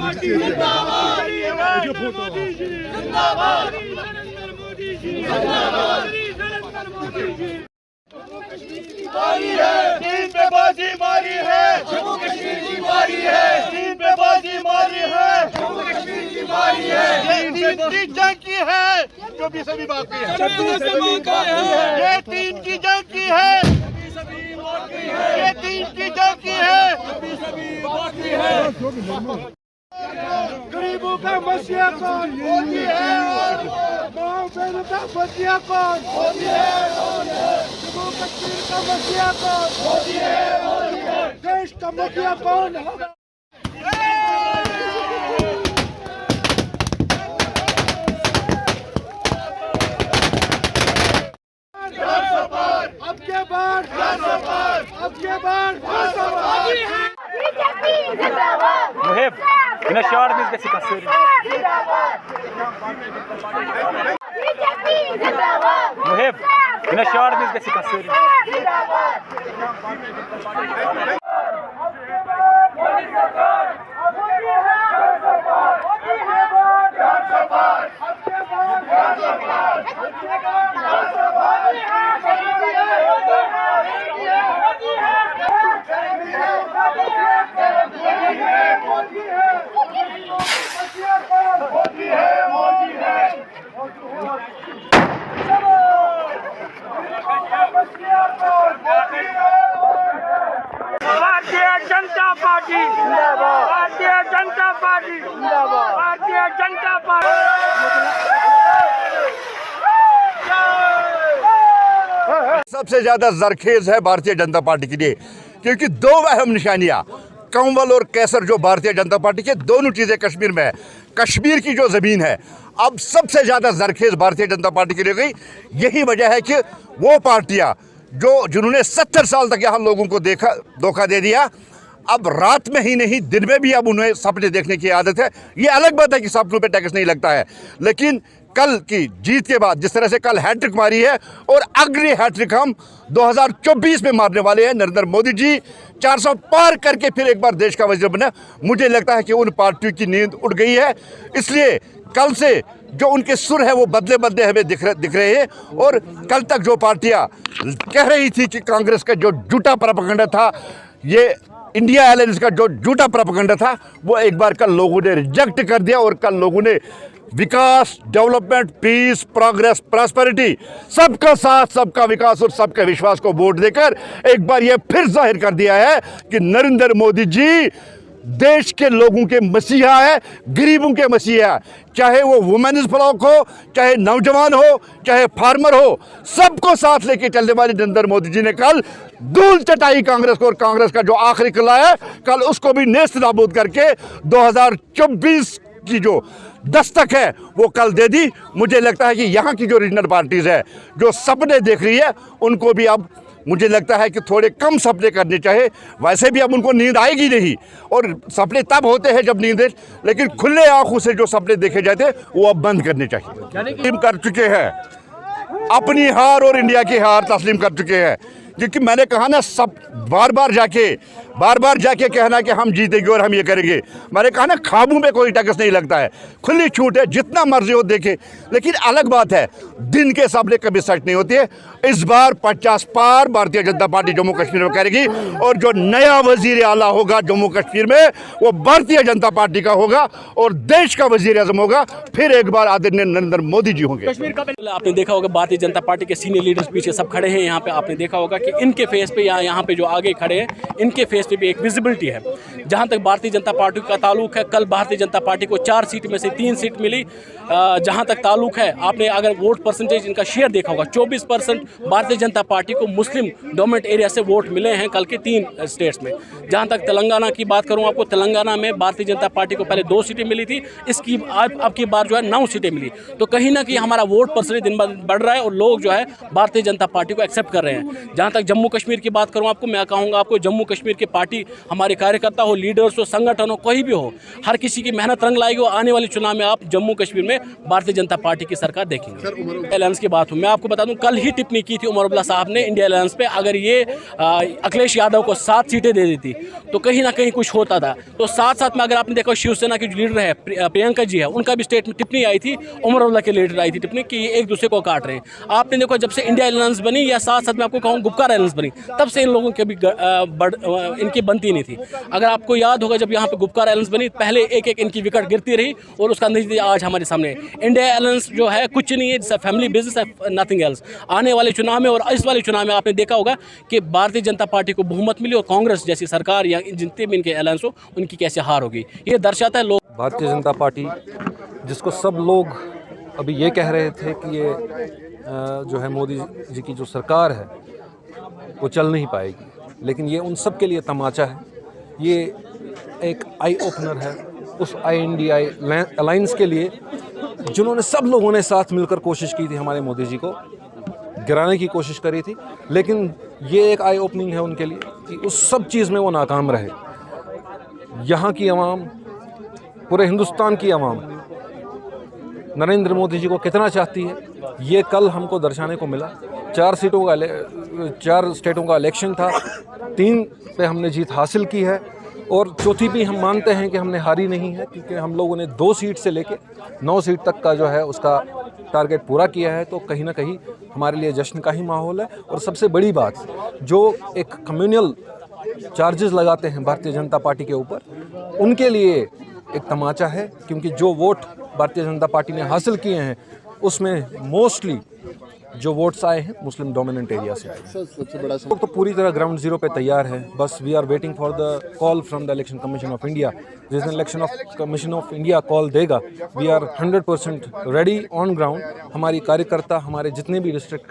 तीन पे बाजी मारी है, जम्मू कश्मीर की बारी है। तीन पे बाजी मारी है, जम्मू कश्मीर की बारी है। ये तीन की जंग की है, जो भी सभी बाकी है। ये तीन की जंग की है, ये तीन की जंग की है। गरीबों का मसीहा कौन मोदी है, गाँव बहनों का मसीहा कौन मोदी है, जम्मू कश्मीर का मसीहा कौन मोदी है, देश का मसीहा कौन होगा। अब के बार Muhib, yine şahar biz geçik asır. Muhib, yine şahar biz geçik asır. Bharatiya Janata party जिंदाबाद, भारतीय जनता पार्टी जिंदाबाद, भारतीय जनता पार्टी। सबसे ज्यादा जरखेज है भारतीय जनता पार्टी के लिए, क्योंकि दो अहम निशानियां कंवल और कैसर जो भारतीय जनता पार्टी के दोनों चीजें कश्मीर में है। कश्मीर की जो जमीन है अब सबसे ज्यादा जरखेज भारतीय जनता पार्टी के लिए गई। यही वजह है कि वो पार्टियां जिन्होंने 70 साल तक यहाँ लोगों को धोखा दे दिया, अब रात में ही नहीं दिन में भी अब उन्हें सपने देखने की आदत है। ये अलग बात है कि सपनों पे टैक्स नहीं लगता है, लेकिन कल की जीत के बाद जिस तरह से कल हैट्रिक मारी है और अगली हैट्रिक हम 2024 में मारने वाले हैं। नरेंद्र मोदी जी 400 पार करके फिर एक बार देश का वजीर बना। मुझे लगता है कि उन पार्टियों की नींद उड़ गई है, इसलिए कल से जो उनके सुर है वो बदले बदले हमें दिख रहे हैं। और कल तक जो पार्टियां कह रही थी कि कांग्रेस का जो झूठा प्रोपेगेंडा था, ये इंडिया अलायंस का जो झूठा प्रोपेगेंडा था, वो एक बार कल लोगों ने रिजेक्ट कर दिया। और कल लोगों ने विकास, डेवलपमेंट, पीस, प्रोग्रेस, प्रॉस्पेरिटी, सबका साथ, सबका विकास और सबका विश्वास को वोट देकर एक बार ये फिर जाहिर कर दिया है कि नरेंद्र मोदी जी देश के लोगों के मसीहा है, गरीबों के मसीहा है। चाहे वो वुमेन्स ब्लॉक हो, चाहे नौजवान हो, चाहे फार्मर हो, सबको साथ लेके चलने वाले नरेंद्र मोदी जी ने कल धूल चटाई कांग्रेस को। और कांग्रेस का जो आखिरी किला है कल उसको भी नेस्त नाबूद करके 2024 की जो दस्तक है वो कल दे दी। मुझे लगता है कि यहाँ की जो रीजनल पार्टीज है जो सपने देख रही है, उनको भी अब मुझे लगता है कि थोड़े कम सपने करने चाहिए। वैसे भी अब उनको नींद आएगी नहीं, और सपने तब होते हैं जब नींद, लेकिन खुले आंखों से जो सपने देखे जाते हैं वो अब बंद करने चाहिए। तस्लीम कर चुके हैं अपनी हार और इंडिया की हार तस्लीम कर चुके हैं, क्योंकि मैंने कहा ना, सब बार बार जाके कहना कि हम जीतेंगे और हम ये करेंगे। मैंने कहा ना, ख्वाबों में कोई टैक्स नहीं लगता है, खुली छूट है, जितना मर्जी हो देखे। लेकिन अलग बात है, दिन के सपने कभी सच नहीं होती है। इस बार 50 पार भारतीय जनता पार्टी जम्मू कश्मीर में करेगी, और जो नया वजीर आला होगा जम्मू कश्मीर में वो भारतीय जनता पार्टी का होगा और देश का वजीर आजम होगा। फिर एक बार आदरणीय नरेंद्र मोदी जी होंगे। कश्मीर का आपने देखा होगा, भारतीय जनता पार्टी के सीनियर लीडर्स पीछे सब खड़े हैं। यहाँ पे आपने देखा होगा कि इनके फेस पे यहाँ पे जो आगे खड़े हैं, इनके फेस पे भी एक विजिबिलिटी है। जहाँ तक भारतीय जनता पार्टी का ताल्लुक है, कल भारतीय जनता पार्टी को 4 सीट में से 3 सीट मिली। जहाँ तक ताल्लुक है, आपने अगर वोट परसेंटेज इनका शेयर देखा होगा, 24% भारतीय जनता पार्टी को मुस्लिम डोमिनेट एरिया से वोट मिले हैं कल के 3 स्टेट्स में। जहाँ तक तेलंगाना की बात करूँ आपको, तेलंगाना में भारतीय जनता पार्टी को पहले 2 सीटें मिली थी, इसकी अब की बार जो है 9 सीटें मिली। तो कहीं ना कहीं हमारा वोट परसेंटेज दिन ब दिन बढ़ रहा है और लोग जो है भारतीय जनता पार्टी को एक्सेप्ट कर रहे हैं। जहाँ तक जम्मू कश्मीर की बात करूँ आपको, मैं कहूँगा आपको जम्मू कश्मीर के पार्टी, हमारे कार्यकर्ता हो, लीडर्स हो, संगठन हो, कोई भी हो, हर किसी की मेहनत रंग लाएगी और आने वाले चुनाव में आप जम्मू कश्मीर में भारतीय जनता पार्टी की सरकार देखेंगे। अलायंस की बात हो, मैं आपको बता दूं, कल ही टिप्पणी की थी उमर अब्दुल्ला साहब ने इंडिया अलायंस पे, अगर ये अखिलेश यादव को 7 सीटें दे देती तो कहीं ना कहीं कुछ होता था। तो साथ साथ में अगर आपने देखा शिवसेना की जो लीडर है प्रियंका जी है, उनका भी स्टेटमेंट टिप्पणी आई थी, उमर अब्दुल्ला के लीडर आई थी टिप्पणी कि एक दूसरे को काट रहे हैं। आपने देखो जब से इंडिया अलायंस बनी या साथ साथ में आपको कहूँ गुपकार अलायंस बनी, तब से इन लोगों के भी इनकी बनती नहीं थी। अगर आपको याद होगा जब यहाँ पे गुपकार अलायंस बनी, पहले एक एक इनकी विकेट गिरती रही और उसका नतीजा आज हमारे सामने है। इंडिया अलायंस जो है कुछ नहीं है, जैसा फैमिली बिजनेस है, नथिंग एल्स। आने वाले चुनाव में और इस वाले चुनाव में आपने देखा होगा कि भारतीय जनता पार्टी को बहुमत मिली और कांग्रेस जैसी सरकार या जितने भी इनके अलायंस हो उनकी कैसे हार होगी। ये दर्शाता है लोग भारतीय जनता पार्टी, जिसको सब लोग अभी ये कह रहे थे कि ये जो है मोदी जी की जो सरकार है वो चल नहीं पाएगी, लेकिन ये उन सब के लिए तमाचा है। ये एक आई ओपनर है उस INDI अलायंस के लिए, जिन्होंने सब लोगों ने साथ मिलकर कोशिश की थी हमारे मोदी जी को गिराने की कोशिश करी थी, लेकिन ये एक आई ओपनिंग है उनके लिए कि उस सब चीज़ में वो नाकाम रहे। यहाँ की आवाम, पूरे हिंदुस्तान की आवाम नरेंद्र मोदी जी को कितना चाहती है, ये कल हमको दर्शाने को मिला। 4 स्टेटों का इलेक्शन था, 3 पे हमने जीत हासिल की है और चौथी भी हम मानते हैं कि हमने हारी नहीं है, क्योंकि हम लोगों ने 2 सीट से लेके 9 सीट तक का जो है उसका टारगेट पूरा किया है। तो कहीं ना कहीं हमारे लिए जश्न का ही माहौल है। और सबसे बड़ी बात, जो एक कम्युनल चार्जेस लगाते हैं भारतीय जनता पार्टी के ऊपर, उनके लिए एक तमाचा है, क्योंकि जो वोट भारतीय जनता पार्टी ने हासिल किए हैं उसमें मोस्टली जो वोट्स आए हैं मुस्लिम डोमिनेंट एरिया से आए हैं। सबसे बड़ा तो पूरी तरह ग्राउंड जीरो पे तैयार है। बस we are waiting for the call from the election commission of India. जिस दिन election commission of India call देगा, we are 100% ready on ground. हमारी कार्यकर्ता, हमारे जितने भी डिस्ट्रिक्ट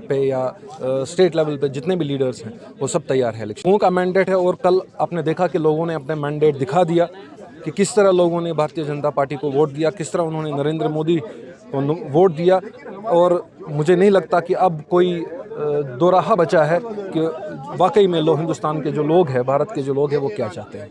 पे या स्टेट लेवल पे जितने भी लीडर्स हैं वो सब तैयार है। इलेक्शन का मैंडेट है और कल आपने देखा कि लोगों ने अपने मैंडेट दिखा दिया कि किस तरह लोगों ने भारतीय जनता पार्टी को वोट दिया, किस तरह उन्होंने नरेंद्र मोदी को वोट दिया। और मुझे नहीं लगता कि अब कोई दोराहा बचा है कि वाकई में हिंदुस्तान के जो लोग हैं, भारत के जो लोग हैं, वो क्या चाहते हैं।